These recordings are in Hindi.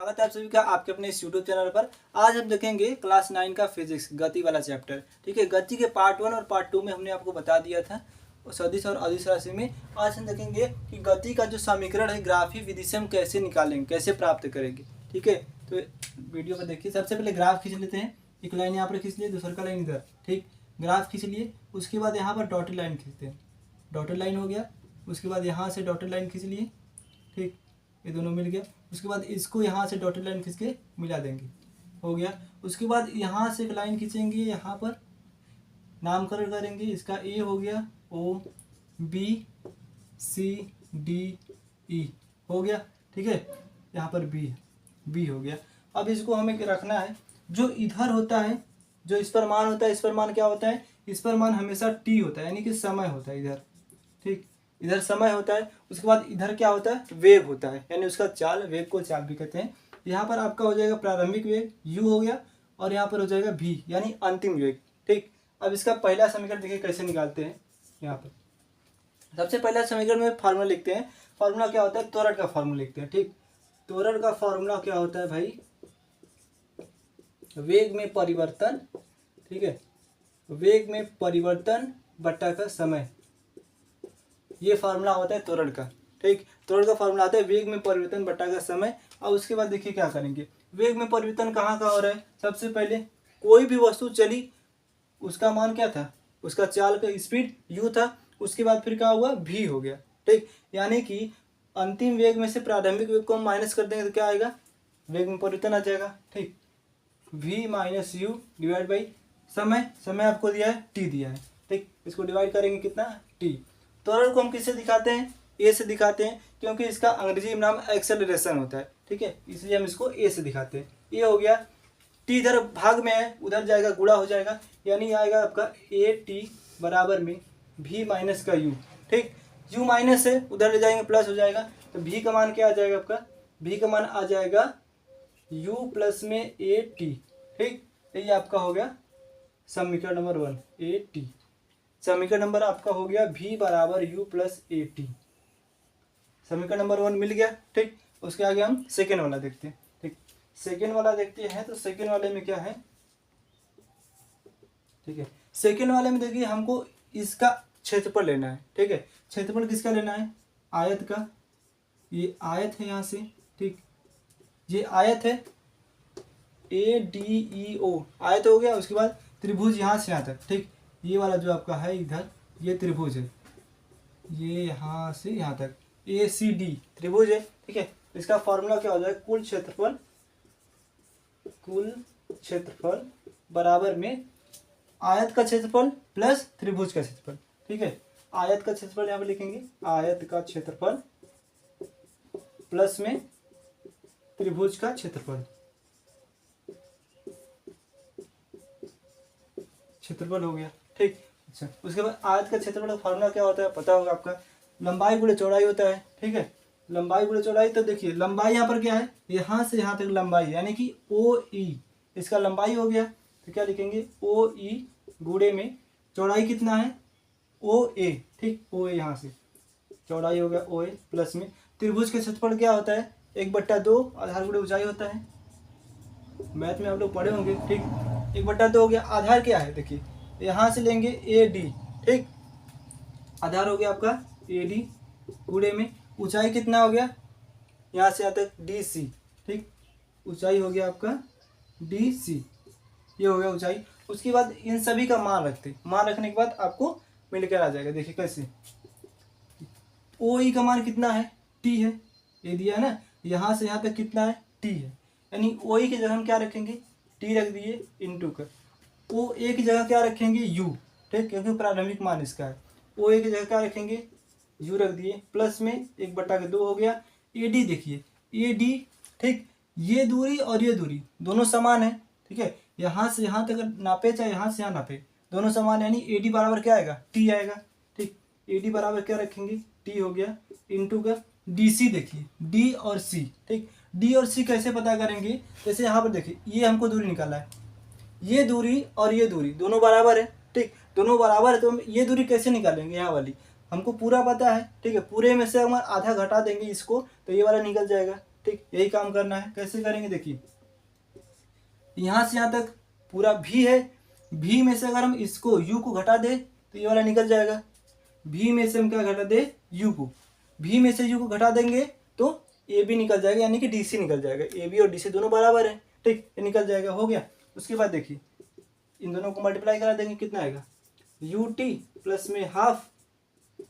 स्वागत है आप सभी का आपके अपने इस यूट्यूब चैनल पर। आज हम देखेंगे क्लास 9 का फिजिक्स गति वाला चैप्टर। ठीक है, गति के पार्ट 1 और पार्ट 2 में हमने आपको बता दिया था सदिश और अदिश राशि में। आज हम देखेंगे कि गति का जो समीकरण है ग्राफी विधि से हम कैसे निकालेंगे, कैसे प्राप्त करेंगे। ठीक है, तो वीडियो पर देखिए। सबसे पहले ग्राफ खींच लेते हैं। एक लाइन यहाँ पर खींच लिए, दूसरा का लाइन इधर। ठीक, ग्राफ खींच लिए। उसके बाद यहाँ पर डॉटेड लाइन खींचते हैं। डॉटेड लाइन हो गया। उसके बाद यहाँ से डॉटेड लाइन खींच लिए। ठीक, ये दोनों मिल गया। उसके बाद इसको यहाँ से डॉटेड लाइन खींच के मिला देंगे, हो गया। उसके बाद यहाँ से एक लाइन खींचेंगे, यहाँ पर नामकरण करेंगे। इसका ए हो गया, O B C D E हो गया। ठीक है, यहाँ पर बी हो गया। अब इसको हमें रखना है, जो इधर होता है, जो इस पर मान होता है, इस पर मान क्या होता है, इस पर मान हमेशा टी होता है, यानी कि समय होता है इधर। ठीक, इधर समय होता है। उसके बाद इधर क्या होता है, वेग होता है, यानी उसका चाल, वेग को चाल भी कहते हैं। यहाँ पर आपका हो जाएगा प्रारंभिक वेग u हो गया, और यहाँ पर हो जाएगा v यानी अंतिम वेग। ठीक, अब इसका पहला समीकरण देखिए कैसे निकालते हैं। यहाँ पर सबसे पहला समीकरण में फार्मूला लिखते हैं। फार्मूला क्या होता है, त्वरण का फार्मूला लिखते हैं। ठीक, त्वरण का फार्मूला क्या होता है भाई, वेग में परिवर्तन। ठीक है, वेग में परिवर्तन बट्टा का समय, ये फार्मूला होता है त्वरण का। ठीक, त्वरण का फार्मूला आता है वेग में परिवर्तन बट्टा का समय। और उसके बाद देखिए क्या करेंगे, वेग में परिवर्तन कहाँ का हो रहा है। सबसे पहले कोई भी वस्तु चली, उसका मान क्या था, उसका चाल का स्पीड u था। उसके बाद फिर क्या हुआ, v हो गया। ठीक, यानी कि अंतिम वेग में से प्रारंभिक वेग को हम माइनस कर देंगे तो क्या आएगा, वेग में परिवर्तन आ जाएगा। ठीक, v minus you divide by समय आपको दिया है t दिया है। ठीक, इसको डिवाइड करेंगे कितना, t। त्वरण को हम किससे दिखाते हैं, ए से दिखाते हैं, क्योंकि इसका अंग्रेजी में नाम एक्सेलरेशन होता है। ठीक है, इसलिए हम इसको ए से दिखाते हैं। ये हो गया। टी इधर भाग में है, उधर जाएगा, गुणा हो जाएगा, यानी आएगा आपका ए टी बराबर में भी माइनस का यू। ठीक, यू माइनस है, उधर ले जाएंगे प्लस हो जाएगा, तो भी का मान क्या आ जाएगा आपका, भी का मान आ जाएगा यू प्लस में ए टी। ठीक, ये आपका हो गया समीकरण नंबर 1 ए टी। समीकरण नंबर आपका हो गया v बराबर u प्लस ए टी। समीकरण नंबर 1 मिल गया। ठीक, उसके आगे हम सेकेंड वाला देखते हैं। ठीक, सेकेंड वाला देखते हैं, तो सेकेंड वाले में क्या है। ठीक है, सेकेंड वाले में देखिए हमको इसका क्षेत्रफल लेना है। ठीक है, क्षेत्रफल किसका लेना है, आयत का। ये आयत है यहाँ से। ठीक, ये आयत है ए डी ई ओ, आयत हो गया। उसके बाद त्रिभुज यहाँ से यहाँ तक। ठीक, ये वाला जो आपका है इधर, ये त्रिभुज है, ये यहाँ से यहाँ तक ए सी डी त्रिभुज है। ठीक है, इसका फॉर्मूला क्या हो जाएगा, कुल क्षेत्रफल बराबर में आयत का क्षेत्रफल प्लस त्रिभुज का क्षेत्रफल। ठीक है, आयत का क्षेत्रफल यहाँ पे लिखेंगे, आयत का क्षेत्रफल प्लस में त्रिभुज का क्षेत्रफल हो गया। ठीक, अच्छा, उसके बाद आयत का क्षेत्रफल का फार्मूला क्या होता है पता होगा आपका, लंबाई गुणे चौड़ाई होता है। ठीक है, लंबाई गुणे चौड़ाई, तो देखिए लंबाई यहाँ पर क्या है, यहाँ से यहाँ तक लंबाई, यानी कि ओ ई, इसका लंबाई हो गया। तो क्या लिखेंगे, ओ ई गुणे में चौड़ाई कितना है, ओ ए। ठीक, ओ ए यहाँ से चौड़ाई हो गया ओ ए, प्लस में त्रिभुज के क्षेत्रफल क्या होता है, 1/2 आधार गुणे ऊंचाई होता है। मैथ में आप लोग पढ़े होंगे। ठीक, 1/2 हो गया। आधार क्या है, देखिए यहाँ से लेंगे ए डी। ठीक, आधार हो गया आपका ए डी गुणे में ऊंचाई कितना हो गया, यहाँ से यहाँ तक डी सी। ठीक, ऊंचाई हो गया आपका डी सी, ये हो गया ऊंचाई। उसके बाद इन सभी का मान रखते, मान रखने के बाद आपको मिलकर आ जाएगा। देखिए कैसे, ओ ई का मान कितना है, टी है, ये दिया है ना, यहाँ से यहाँ तक कितना है, टी है, यानी ओ ई की जगह हम क्या रखेंगे, टी रख दिए इंटू कर, ओ ए की जगह क्या रखेंगे, यू। ठीक, क्योंकि प्रारंभिक मान इसका है। ओ ए की जगह क्या रखेंगे, यू रख दिए, प्लस में 1/2 हो गया। ए डी देखिए, ए डी। ठीक, ये दूरी और ये दूरी दोनों समान है। ठीक है, यहाँ से यहाँ तक नापे चाहे यहाँ से यहाँ नापे, दोनों समान, यानी ए डी बराबर क्या आएगा, टी आएगा। ठीक, ए डी बराबर क्या रखेंगे, टी हो गया, इंटू का डी सी। देखिए डी और सी। ठीक, डी और सी कैसे पता करेंगे, जैसे यहाँ पर देखिए ये हमको दूरी निकाला है, ये दूरी और ये दूरी दोनों बराबर है। ठीक, दोनों बराबर है, तो हम ये दूरी कैसे निकालेंगे, यहाँ वाली हमको पूरा पता है। ठीक है, पूरे में से हम आधा घटा देंगे इसको, तो ये वाला निकल जाएगा। ठीक, यही काम करना है। कैसे करेंगे देखिए, यहाँ से यहाँ तक पूरा भी है, भी में से अगर हम इसको u को घटा दे तो ये वाला निकल जाएगा। भी में से हम क्या घटा दे, u को, भी में से u को घटा देंगे तो ए बी निकल जाएगा, यानी कि डी सी निकल जाएगा। ए बी और डी सी दोनों बराबर है, ठीक, ये निकल जाएगा, हो गया। उसके बाद देखिए इन दोनों को मल्टीप्लाई करा देंगे, कितना आएगा, यू टी प्लस में हाफ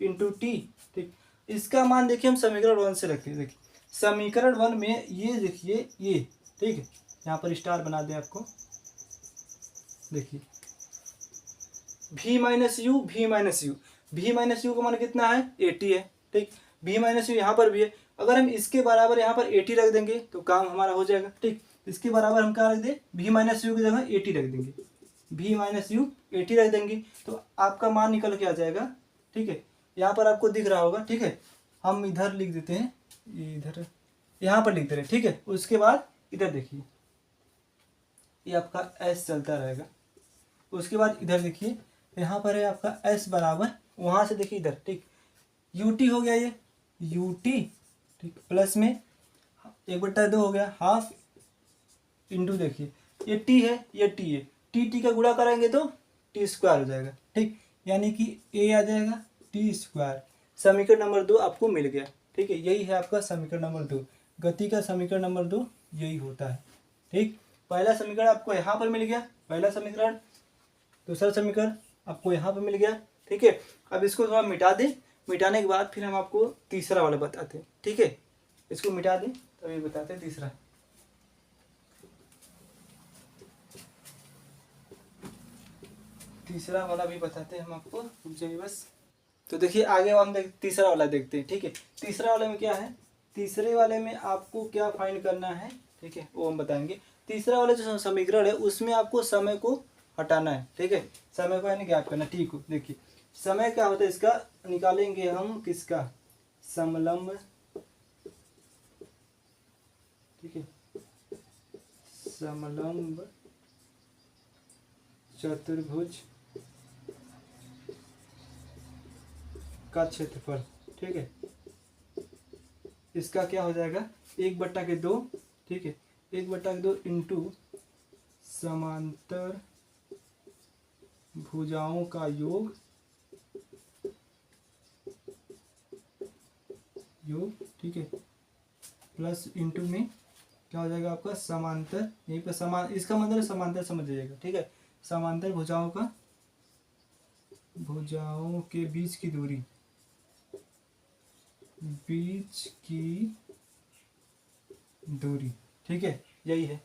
इंटू टी, ठीक। इसका मान देखिए हम समीकरण 1 से रखते हैं। देखिए समीकरण 1 में ये देखिए ये, ठीक है, यहाँ पर स्टार बना दें आपको। देखिए v minus you, v minus you, v minus you का मान कितना है, 80 है, ठीक। v माइनस यू यहाँ पर भी है, अगर हम इसके बराबर यहाँ पर 80 रख देंगे तो काम हमारा हो जाएगा, ठीक। इसके बराबर हम क्या रख दें, v माइनस यू की जगह 80 रख देंगे, v माइनस यू 80 रख देंगे तो आपका मान निकल के आ जाएगा, ठीक है। यहाँ पर आपको दिख रहा होगा, ठीक है, हम इधर लिख देते हैं, इधर यहाँ पर लिख दे रहे हैं, ठीक है। उसके बाद इधर देखिए ये आपका s चलता रहेगा। उसके बाद इधर देखिए यहाँ पर है आपका s बराबर, वहाँ से देखिए इधर, ठीक, ut हो गया ये ut, ठीक, प्लस में 1/2 हो गया, हाफ इंटू देखिए ये t है, ये t है, t का गुणा करेंगे तो t स्क्वायर हो जाएगा, ठीक, यानी कि a आ जाएगा t स्क्वायर। समीकरण नंबर 2 आपको मिल गया, ठीक है। यही है आपका समीकरण नंबर 2, गति का समीकरण नंबर 2 यही होता है, ठीक। पहला समीकरण आपको यहाँ पर मिल गया, पहला समीकरण, दूसरा समीकरण आपको यहाँ पर मिल गया, ठीक है। अब इसको थोड़ा मिटा दें, मिटाने के बाद फिर हम आपको तीसरा वाला बताते हैं, ठीक है। इसको मिटा दें तभी बताते हैं तीसरा। तीसरा वाला भी बताते हैं हम आपको, रुक बस। तो देखिए आगे हम तीसरा वाला देखते हैं, ठीक है। तीसरा वाले में क्या है, तीसरे वाले में आपको क्या फाइंड करना है, ठीक है, वो हम बताएंगे। तीसरा वाला जो समीकरण है उसमें आपको समय को हटाना है, ठीक है, समय को यानी ज्ञात करना, ठीक हो। देखिए समय क्या होता है इसका, निकालेंगे हम किसका, समलंब, ठीक है, समलंब चतुर्भुज का क्षेत्रफल, ठीक है। इसका क्या हो जाएगा, 1/2, ठीक है, 1/2 इंटू समांतर भुजाओं का योग, ठीक है, प्लस इंटू में क्या हो जाएगा आपका समांतर, यहीं पर समान, इसका मतलब समांतर समझ जाइएगा, ठीक है, समांतर भुजाओं का, भुजाओं के बीच की दूरी, ठीक है, यही है।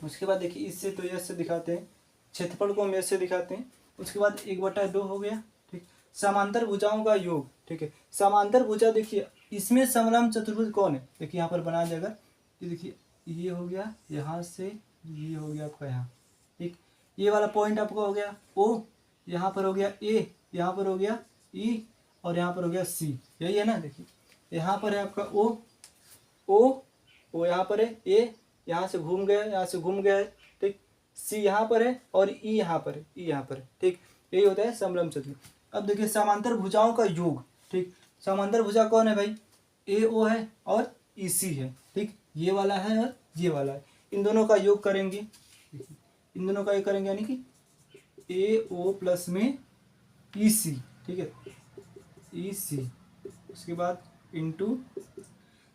उसके बाद देखिए इससे तो यश से दिखाते हैं, क्षेत्रफल को हम यश से दिखाते हैं। उसके बाद 1/2 हो गया, ठीक। समांतर भुजाओं का योग, ठीक है, समांतर भुजा देखिए इसमें समलंब चतुर्भुज कौन है, देखिए यहाँ पर बना जाएगा, ये देखिए ये हो गया यहाँ से, ये हो गया आपका यहाँ, ठीक, ये वाला पॉइंट आपका हो गया O, यहाँ पर हो गया A, यहाँ पर हो गया E और यहाँ पर हो गया C, यही है ना। देखिए यहाँ पर है आपका O यहाँ पर है, A यहाँ से घूम गया, यहाँ से घूम गया है, ठीक, C यहाँ पर है और E यहाँ पर है, E यहाँ पर है, ठीक, यही होता है समलंब चतुर्भुज। अब देखिए समांतर भुजाओं का योग, ठीक, समांतर भुजा कौन है भाई, AO है और EC है, ठीक, ये वाला है और ये वाला है, इन दोनों का योग करेंगे, इन दोनों का योग करेंगे यानी कि AO प्लस में EC, ठीक है, EC। उसके बाद इंटू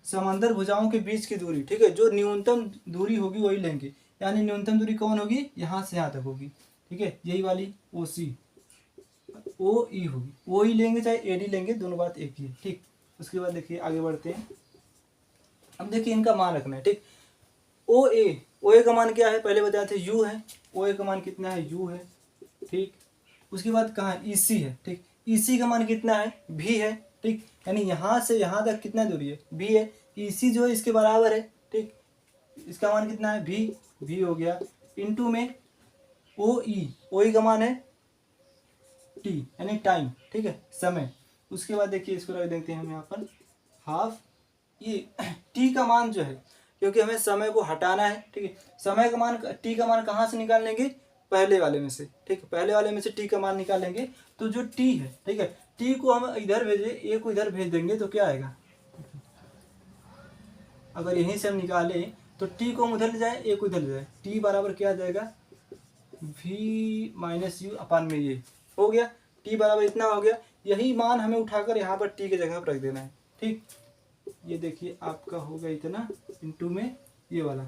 समांतर भुजाओं के बीच की दूरी, ठीक है, जो न्यूनतम दूरी होगी वही लेंगे, यानी न्यूनतम दूरी कौन होगी, यहाँ से यहाँ तक होगी, ठीक है, यही वाली OC, OE होगी, OE लेंगे चाहे AD लेंगे, दोनों बात एक ही है, ठीक। उसके बाद देखिए आगे बढ़ते हैं, अब देखिए इनका मान रखना है, ठीक। OA का मान क्या है, पहले बताए थे U है, OA का मान कितना है, U है, ठीक। उसके बाद कहाँ है, EC है, ठीक, EC का मान कितना है, V है, ठीक, यानी यहाँ से यहाँ तक कितना दूरी है, V है, EC जो है इसके बराबर है, ठीक, इसका मान कितना है, V हो गया, इंटू में OE का मान है T यानी टाइम, ठीक है, समय। उसके बाद देखिए इसको रख देते हैं हम यहाँ पर हाफ, ये T का मान जो है, क्योंकि हमें समय को हटाना है, ठीक है, समय का मान, T का मान कहाँ से निकाल लेंगे, पहले वाले में से, ठीक है, पहले वाले में से T का मान निकाल लेंगे, तो जो T है, ठीक है, T को हम इधर भेजे, A को इधर भेज देंगे तो क्या आएगा, अगर यहीं से हम निकालें तो टी को हम उधर ले जाए, ए को उधर ले जाए, टी बराबर क्या आ जाएगा, v माइनस यू अपान में ये हो गया, टी बराबर इतना हो गया। यही मान हमें उठाकर यहाँ पर टी की जगह पर रख देना है। ठीक, ये देखिए आपका हो गया इतना इंटू में ये वाला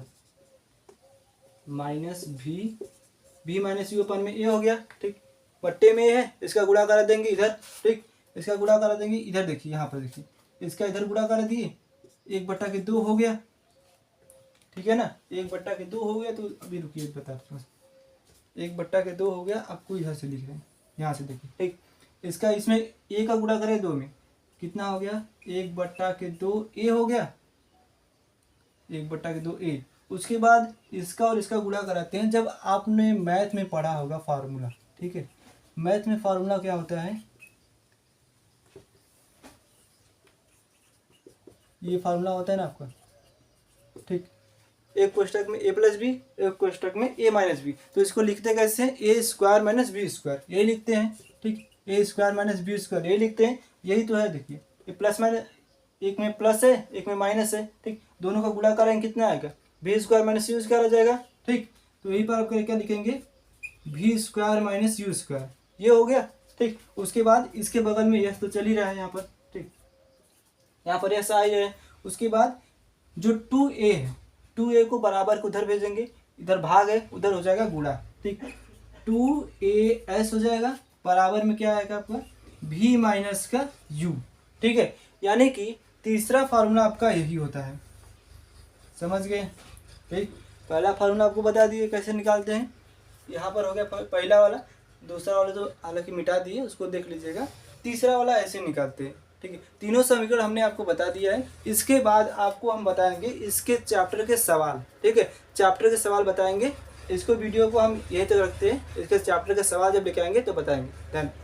माइनस v माइनस यू अपान में ए हो गया। ठीक, बट्टे में है, इसका गुणा करा देंगे इधर। ठीक, इसका गुणा करा देंगे इधर, देखिए यहाँ पर देखिए, इसका इधर गुणा करा दिए, 1/2 हो गया। ठीक है ना, 1/2 हो गया। तो अभी रुकिए बताते हैं, 1/2 हो गया। आपको इधर से लिख रहे हैं, यहाँ से देखिए। ठीक, इसका इसमें ए का गुणा करें 2 में, कितना हो गया, 1/2 ए हो गया, 1/2 ए। उसके बाद इसका और इसका गुणा कराते हैं। जब आपने मैथ में पढ़ा होगा फार्मूला, ठीक है, मैथ में फार्मूला क्या होता है, ये फार्मूला होता है ना आपका। ठीक, एक कोष्टक में a प्लस बी, एक कोष्टक में a माइनस बी। तो इसको लिखते कैसे हैं, ए स्क्वायर माइनस बी स्क्वायर, ये लिखते हैं। ठीक, ए स्क्वायर माइनस बी स्क्वायर ये लिखते हैं। यही तो है, देखिए ये प्लस माइनस, एक में प्लस है एक में माइनस है। ठीक, दोनों का गुणा करेंगे कितना आएगा, B square minus U square आ जाएगा। ठीक, तो यही पर आप क्या लिखेंगे, B square minus U square, ये हो गया। ठीक, उसके बाद इसके बगल में यह तो चल ही रहा है यहाँ पर। ठीक, यहाँ पर ऐसा आई है। उसके बाद जो 2a है, 2a को बराबर को उधर भेजेंगे, इधर भाग है उधर हो जाएगा गुणा। ठीक, 2as हो जाएगा, बराबर में क्या आएगा आपका, v माइनस का u। ठीक है, यानी कि तीसरा फार्मूला आपका यही होता है, समझ गए। ठीक, पहला फार्मूला आपको बता दिए कैसे निकालते हैं, यहाँ पर हो गया पहला वाला। दूसरा वाला तो हालांकि मिटा दिए, उसको देख लीजिएगा। तीसरा वाला ऐसे निकालते हैं। ठीक है, तीनों समीकरण हमने आपको बता दिया है। इसके बाद आपको हम बताएंगे इसके चैप्टर के सवाल। ठीक है, चैप्टर के सवाल बताएंगे। इसको वीडियो को हम यहीं तक रखते हैं, इसके चैप्टर के सवाल जब लेके आएंगे तो बताएंगे। धन्यवाद।